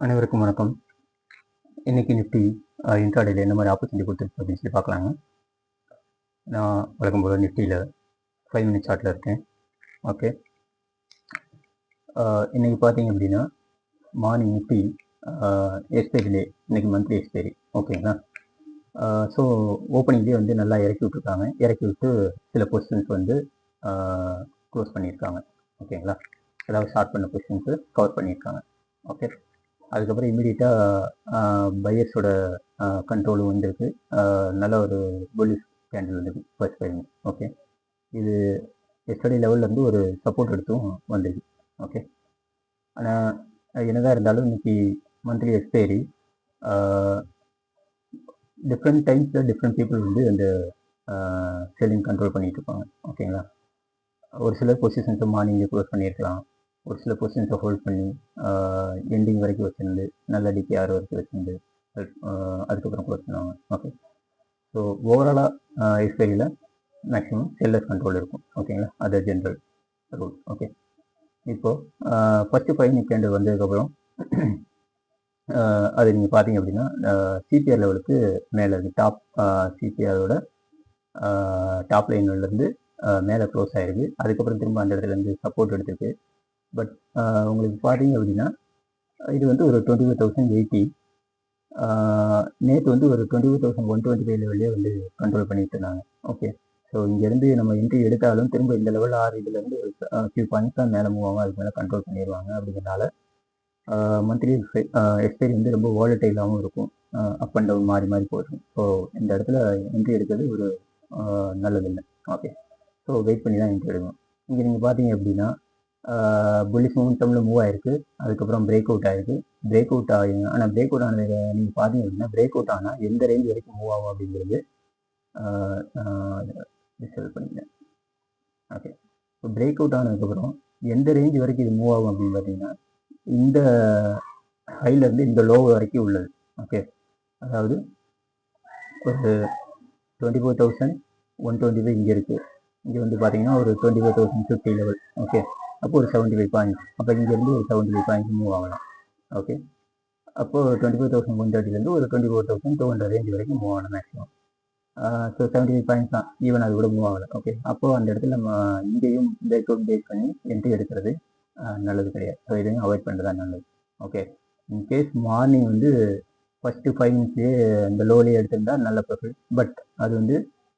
அனைவருக்கும் வணக்கம். இன்னைக்கு நிஃப்டி இன்ட்ராடேல என்ன மாதிரி ஆப்பர்ச்சுனிட்டி கொடுத்துருக்கு அப்படின்னு சொல்லி பார்க்கலாங்க. நான் வழக்கம் போல் நிஃப்டியில் 5 மினிட் சார்ட்டில் இருக்கேன். ஓகே, இன்னைக்கு பார்த்தீங்க அப்படின்னா மார்னிங் நிஃப்டி எக்ஸ்பைரிலே இன்னைக்கு மந்த்லி எக்ஸ்பைரி ஓகேங்களா. ஸோ ஓப்பனிங்லேயே வந்து நல்லா இறக்கி விட்டுருக்காங்க. இறக்கி விட்டு சில பொசிஷன்ஸ் வந்து க்ளோஸ் பண்ணியிருக்காங்க ஓகேங்களா. அதாவது ஷார்ட் பண்ண பொசிஷன்ஸு கவர் பண்ணியிருக்காங்க. ஓகே, அதுக்கப்புறம் இமீடியட்டாக பையர்ஸோட கண்ட்ரோலும் வந்திருக்கு. நல்ல ஒரு புல்லிஷ் கேண்டில் வந்திருக்கு ஃபர்ஸ்ட் டைம். ஓகே, இது எஸ்டர்டே லெவல்லேருந்து ஒரு சப்போர்ட் எடுத்தும் வந்திருக்கு. ஓகே, ஆனால் என்னதான் இருந்தாலும் இன்னைக்கு மந்த்லி எக்ஸ்பைரி டிஃப்ரெண்ட் டைம்ஸில் டிஃப்ரெண்ட் பீப்புள் வந்து அந்த செல்லிங் கண்ட்ரோல் பண்ணிகிட்டு இருப்பாங்க ஓகேங்களா. ஒரு சிலர் பொசிஷன்ஸை மார்னிங்கே க்ளோஸ் பண்ணியிருக்கலாம். ஒரு சில பொசிஷன்ஸை ஹோல்ட் பண்ணி எண்டிங் வரைக்கும் வச்சுருந்து நல்ல டிபிஆர் வரைக்கும் வச்சுருந்து அதுக்கப்புறம் க்ளோஸ் பண்ணுவாங்க. ஓகே, ஸோ ஓவராலாக எக்ஸ்பைரியில் மேக்ஸிமம் செல்லர்ஸ் கண்ட்ரோல் இருக்கும் ஓகேங்களா. அது ஜென்ரல் ரூல். ஓகே, இப்போது ஃபஸ்ட்டு 5 மினிட் கேண்டில் வந்ததுக்கப்புறம் அது நீங்கள் பார்த்தீங்க அப்படின்னா சிபிஆர் லெவலுக்கு மேலே இருக்குது. டாப் சிபிஆரோட டாப் லைன்லேருந்து மேலே க்ளோஸ் ஆகிருக்கு. அதுக்கப்புறம் திரும்ப அந்த இடத்துலேருந்து சப்போர்ட் எடுத்துருக்கு. பட் உங்களுக்கு பார்த்தீங்க அப்படின்னா இது வந்து ஒரு 25,080. நேற்று வந்து ஒரு 25,125 லெவல்லே வந்து கண்ட்ரோல் பண்ணிட்டு இருந்தாங்க. ஓகே, ஸோ இங்கேருந்து நம்ம என்ட்ரி எடுத்தாலும் திரும்ப இந்த லெவல் இதுலேருந்து ஒரு ஃபியூ பாயிண்ட்ஸ் தான் மேலே மூவ் ஆகும். அதுக்கு மேலே கண்ட்ரோல் பண்ணிடுவாங்க. அப்படிங்கிறனால மந்த்லி எக்ஸ்பைரி வந்து ரொம்ப வாலட்டைலாகவும் இருக்கும். அப் அண்ட் டவுன் மாறி மாறி போகும். ஸோ இந்த இடத்துல என்ட்ரி எடுக்கிறது ஒரு நல்லதில்லை. ஓகே, ஸோ வெயிட் பண்ணி தான் என்ட்ரி எடுக்கணும். இங்கே நீங்கள் பார்த்தீங்க அப்படின்னா புல்லிஷ் மூமெண்டமில் மூவ் ஆயிருக்கு. அதுக்கப்புறம் பிரேக் அவுட் ஆயிருக்கு. பிரேக் அவுட் ஆகி ஆனால் பிரேக் அவுட் ஆனது நீங்கள் பார்த்தீங்க அப்படின்னா பிரேக் அவுட் ஆனால் எந்த ரேஞ்ச் வரைக்கும் மூவ் ஆகும் அப்படிங்கிறது ரிசல்ட் பண்ணிக்கிறேன். ஓகே, இப்போ பிரேக் அவுட் ஆனதுக்கப்புறம் எந்த ரேஞ்ச் வரைக்கும் இது மூவ் ஆகும் அப்படின்னு பார்த்தீங்கன்னா இந்த ஹைலேருந்து இந்த லோ வரைக்கும் உள்ளது. ஓகே, அதாவது ஒரு 24,125 இங்கே இருக்குது. இங்கே வந்து பார்த்தீங்கன்னா ஒரு 25,050 லெவல். ஓகே, அப்போ ஒரு 75 பாயிண்ட்ஸ். அப்போ இங்கேருந்து ஒரு 75 பாயிண்ட்ஸ் மூவ் ஆகலாம். ஓகே, அப்போது 25,130லேருந்து ஒரு 24,200 ரேஞ்ச் வரைக்கும் மூவ் ஆகலாம் மேக்ஸிமம். ஸோ 75 பாயிண்ட்ஸ் தான், ஈவன் அது கூட மூவ் ஆகலை. ஓகே, அப்போது அந்த இடத்துல நம்ம இங்கேயும் பிரேக் அவுட் பேஸ் பண்ணி என்ட்ரி எடுக்கிறது நல்லது கிடையாது. ஸோ இதையும் அவாய்ட் பண்ணுறது தான் நல்லது. ஓகே, இன்கேஸ் மார்னிங் வந்து ஃபஸ்ட்டு 5 மினிட்ஸ்லேயே இந்த லோலேயே எடுத்திருந்தால் நல்ல ப்ராஃபிட். பட் அது வந்து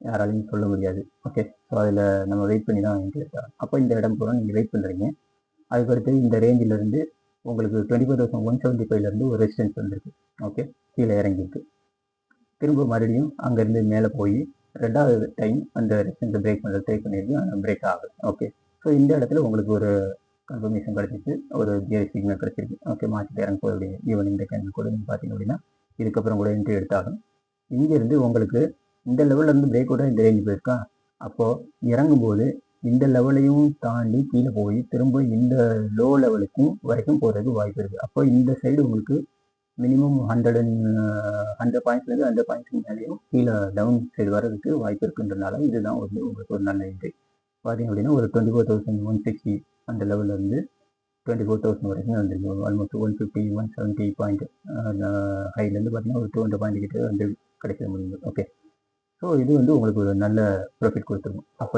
யாராலையும் சொல்ல முடியாது. ஓகே, ஸோ அதில் நம்ம வெயிட் பண்ணி தான் என்ட்ரி எடுக்கலாம். அப்போ இந்த இடம் பூரா நீங்கள் வெயிட் பண்ணுறீங்க. அதுக்கடுத்து இந்த ரேஞ்சிலேருந்து உங்களுக்கு 25,175லேருந்து ஒரு ரெசிஸ்டன்ஸ் வந்துருக்கு. ஓகே, கீழே இறங்கிருக்கு. திரும்ப மறுபடியும் அங்கேருந்து மேலே போய் ரெண்டாவது டைம் அந்த ரெசிஸ்டன்ஸை பிரேக் பண்ணுறது ட்ரை பண்ணியிருக்கு. ஆனால் பிரேக் ஆகுது. ஓகே, ஸோ இந்த இடத்துல உங்களுக்கு ஒரு கன்ஃபர்மேஷன் கிடச்சிச்சு, ஒரு ஜிஐ சிக்னல் கிடச்சிருக்கு. ஓகே, மார்க்கெட் இறங்க போகுது அப்படிங்க. ஈவன் இந்த கேண்டில் கூட நீங்கள் பார்த்தீங்க அப்படின்னா இதுக்கப்புறம் கூட என்ட்ரி எடுத்தாலும் இங்கேருந்து உங்களுக்கு இந்த லெவல்லேருந்து பிரேக் அவுட்டாக இந்த ரேஞ்ச் போயிருக்கா. அப்போது இறங்கும்போது இந்த லெவலையும் தாண்டி கீழே போய் திரும்ப இந்த லோ லெவலுக்கும் வரைக்கும் போகிறதுக்கு வாய்ப்பு இருக்குது. அப்போ இந்த சைடு உங்களுக்கு மினிமம் 100 பாயிண்ட்ஸ்லேருந்து 100 பாயிண்ட்ஸ்க்கு மேலேயும் கீழே டவுன் சைடு வர்றதுக்கு வாய்ப்பு இருக்குன்றனால இதுதான் வந்து உங்களுக்கு ஒரு நல்ல என்ட்ரி. பார்த்தீங்க அப்படின்னா ஒரு 24,160 அந்த லெவல்லேருந்து 24,000 வரைக்கும் வந்துருக்கு. ஆல்மோஸ்ட் 150 170 பாயிண்ட் ஹைலேருந்து பார்த்தீங்கன்னா ஒரு 200 பாயிண்ட் கிட்ட வந்து கிடைக்க முடியுது. ஓகே, ஸோ இது வந்து உங்களுக்கு ஒரு நல்ல ப்ராஃபிட் கொடுத்துருக்கும். அப்போ